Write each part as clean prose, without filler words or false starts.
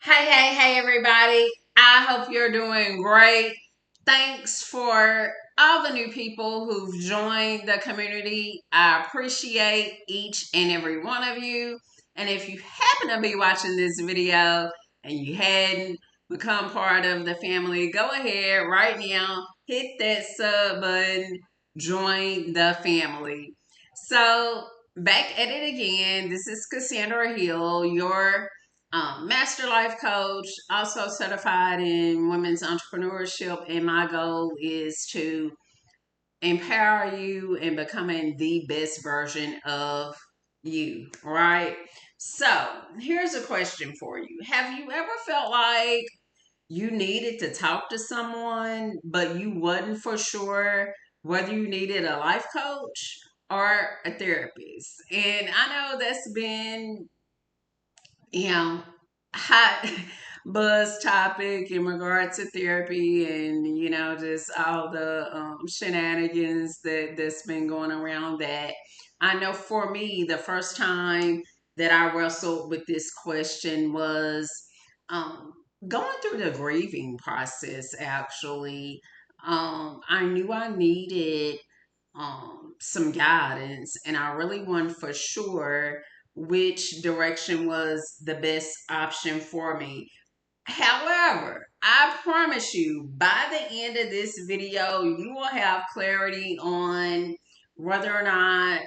Hey, everybody. I hope you're doing great. Thanks for all the new people who've joined the community. I appreciate each and every one of you. And if you happen to be watching this video and you hadn't become part of the family, go ahead right now, hit that sub button, join the family. So, back at it again. This is Cassandra Hill, your master life coach, also certified in women's entrepreneurship. And my goal is to empower you in becoming the best version of you, right? So, here's a question for you. Have you ever felt like you needed to talk to someone, but you wasn't for sure whether you needed a life coach or a therapist? And I know that's been you know, hot buzz topic in regard to therapy and just all the shenanigans that's been going around that. I know for me, the first time that I wrestled with this question was um, going through the grieving process. Actually, I knew I needed some guidance, and I really wanted for sure which direction was the best option for me. However, I promise you, by the end of this video, you will have clarity on whether or not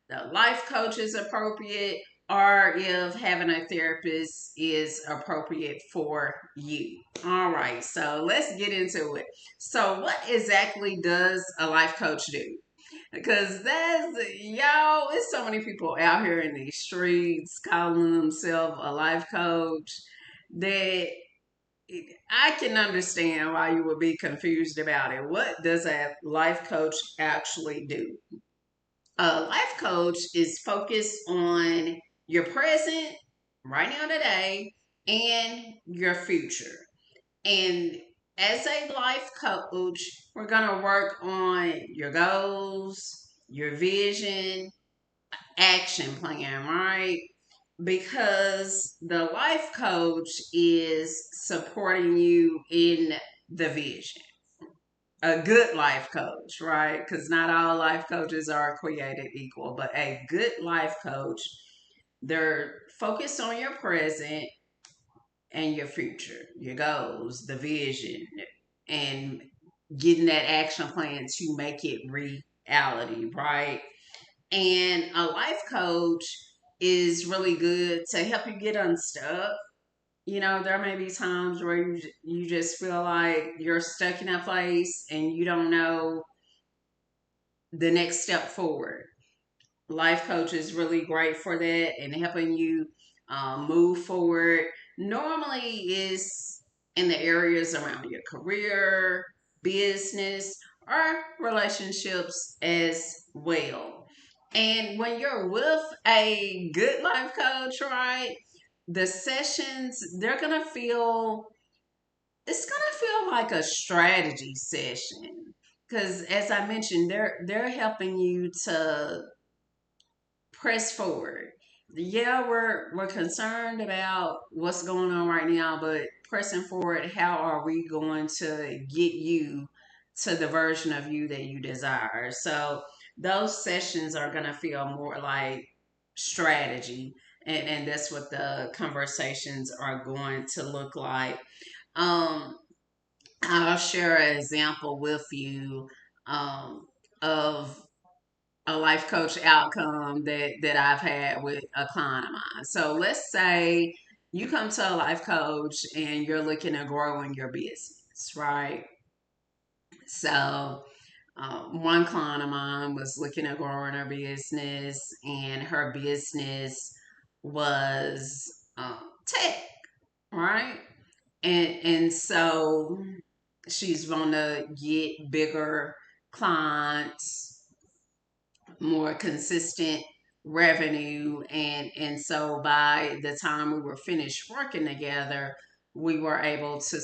the life coach is appropriate or if having a therapist is appropriate for you. All right, so let's get into it. So, what exactly does a life coach do? Because that's y'all, it's so many people out here in these streets calling themselves a life coach that I can understand why you would be confused about it. What does a life coach actually do? A life coach is focused on your present, right now, today, and your future. And as a life coach, we're going to work on your goals, your vision, action plan, right? Because the life coach is supporting you in the vision. A good life coach, right? Because not all life coaches are created equal, but a good life coach, they're focused on your present and your future, your goals, the vision, and getting that action plan to make it reality, right? And a life coach is really good to help you get unstuck. There may be times where you just feel like you're stuck in a place and you don't know the next step forward. Life coach is really great for that and helping you move forward. Normally is in the areas around your career, business, or relationships as well. And when you're with a good life coach, right, the sessions, it's gonna feel like a strategy session. Because as I mentioned, they're helping you to press forward. Yeah, we're concerned about what's going on right now, but pressing forward, how are we going to get you to the version of you that you desire? So those sessions are gonna feel more like strategy, and that's what the conversations are going to look like. Um, I'll share an example with you um, of a life coach outcome that I've had with a client of mine. So let's say you come to a life coach and you're looking to grow in your business, right? So one client of mine was looking at growing her business, and her business was tech, right? And so she's gonna get bigger clients, more consistent revenue, and so by the time we were finished working together, we were able to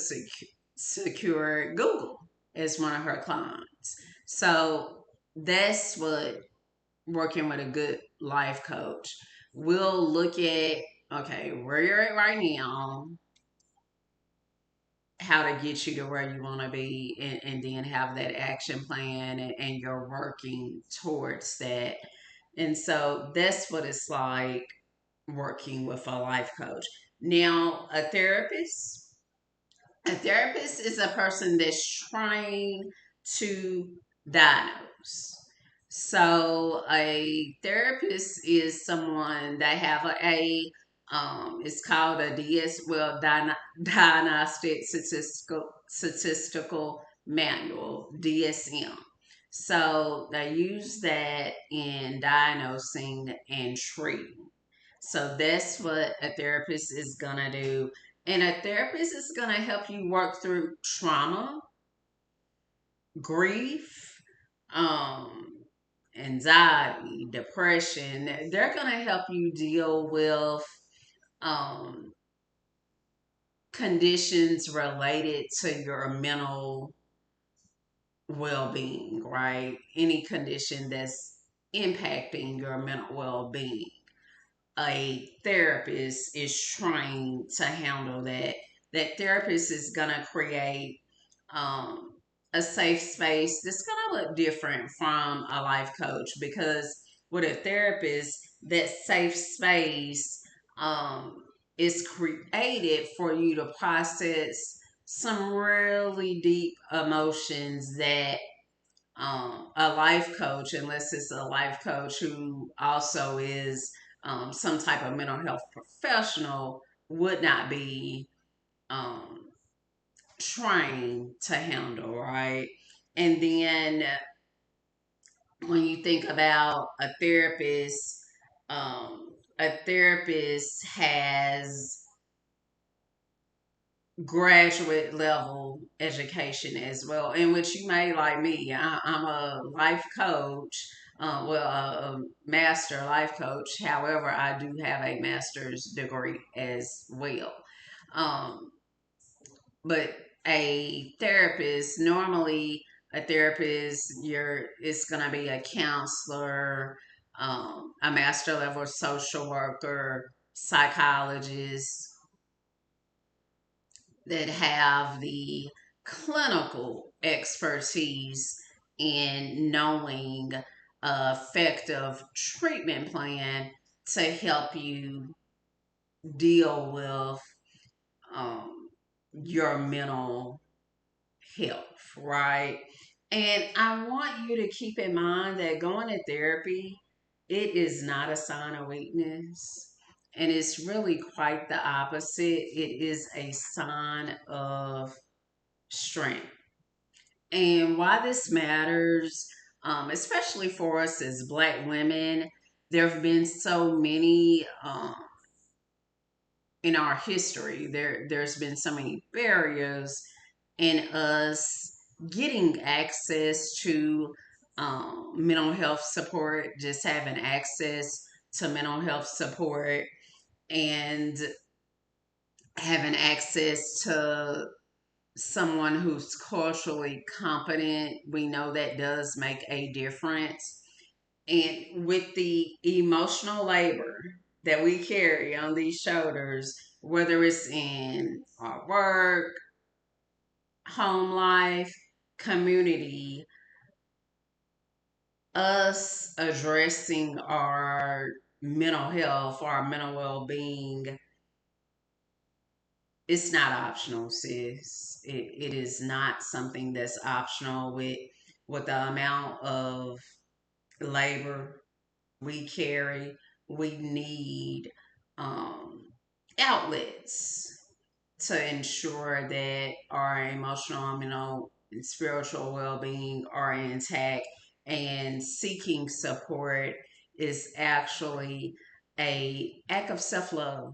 secure Google as one of her clients. So that's what working with a good life coach. We'll look at, okay, where you're at right now, how to get you to where you want to be, and then have that action plan, and you're working towards that. And so that's what it's like working with a life coach. Now, a therapist is a person that's trying to diagnose. So a therapist is someone that have it's called a diagnostic statistical manual, DSM. So they use that in diagnosing and treating. So that's what a therapist is gonna do. And a therapist is gonna help you work through trauma, grief, um, anxiety, depression. They're gonna help you deal with um, conditions related to your mental well being, right? Any condition that's impacting your mental well being. A therapist is trying to handle that. That therapist is going to create um, a safe space that's going to look different from a life coach, because with a therapist, that safe space um, is created for you to process some really deep emotions that a life coach, unless it's a life coach who also is some type of mental health professional, would not be um, trained to handle, right? And then when you think about a therapist has graduate level education as well, in which you may, like me, I'm a life coach, a master life coach. However, I do have a master's degree as well. Um, but a therapist, normally a therapist, it's gonna be a counselor, a master level social worker, psychologist, that have the clinical expertise in knowing a effective treatment plan to help you deal with um, your mental health, right? And I want you to keep in mind that going to therapy, it is not a sign of weakness. And it's really quite the opposite. It is a sign of strength. And why this matters, especially for us as Black women, there have been so many in our history. There's been so many barriers in us getting access to mental health support, just having access to mental health support, and having access to someone who's culturally competent. We know that does make a difference. And with the emotional labor that we carry on these shoulders, whether it's in our work, home life, community, us addressing our mental health, our mental well being, it's not optional, sis. It is not something that's optional with the amount of labor we carry. We need um, outlets to ensure that our emotional, mental, and spiritual well being are intact. And seeking support is actually a act of self love,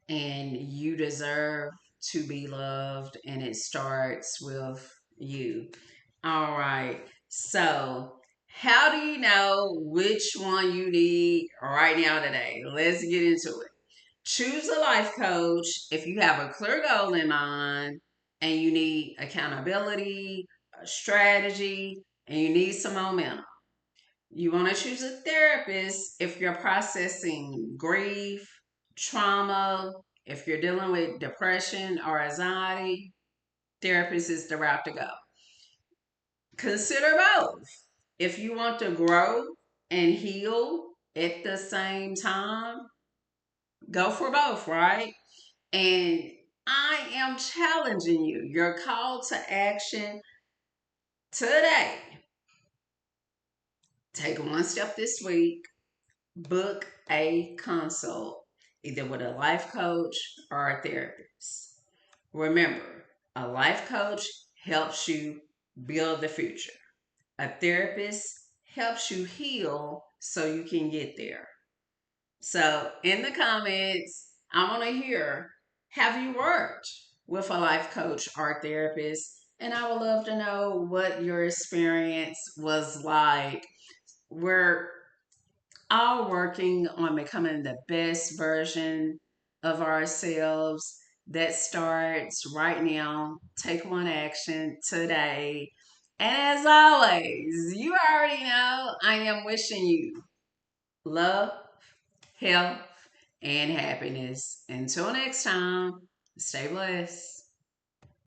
and you deserve to be loved, and it starts with you. All right. So, how do you know which one you need right now today? Let's get into it. Choose a life coach if you have a clear goal in mind and you need accountability, a strategy, and you need some momentum. You want to choose a therapist if you're processing grief, trauma, If you're dealing with depression or anxiety, therapist is the route to go. Consider both. If you want to grow and heal at the same time, go for both, right? And I am challenging you. Your call to action today. Take one step this week, book a consult, either with a life coach or a therapist. Remember, a life coach helps you build the future. A therapist helps you heal so you can get there. So, in the comments, I want to hear, have you worked with a life coach or therapist? And I would love to know what your experience was like. We're all working on becoming the best version of ourselves. That starts right now. Take one action today. And as always, you already know I am wishing you love, health, and happiness. Until next time, stay blessed.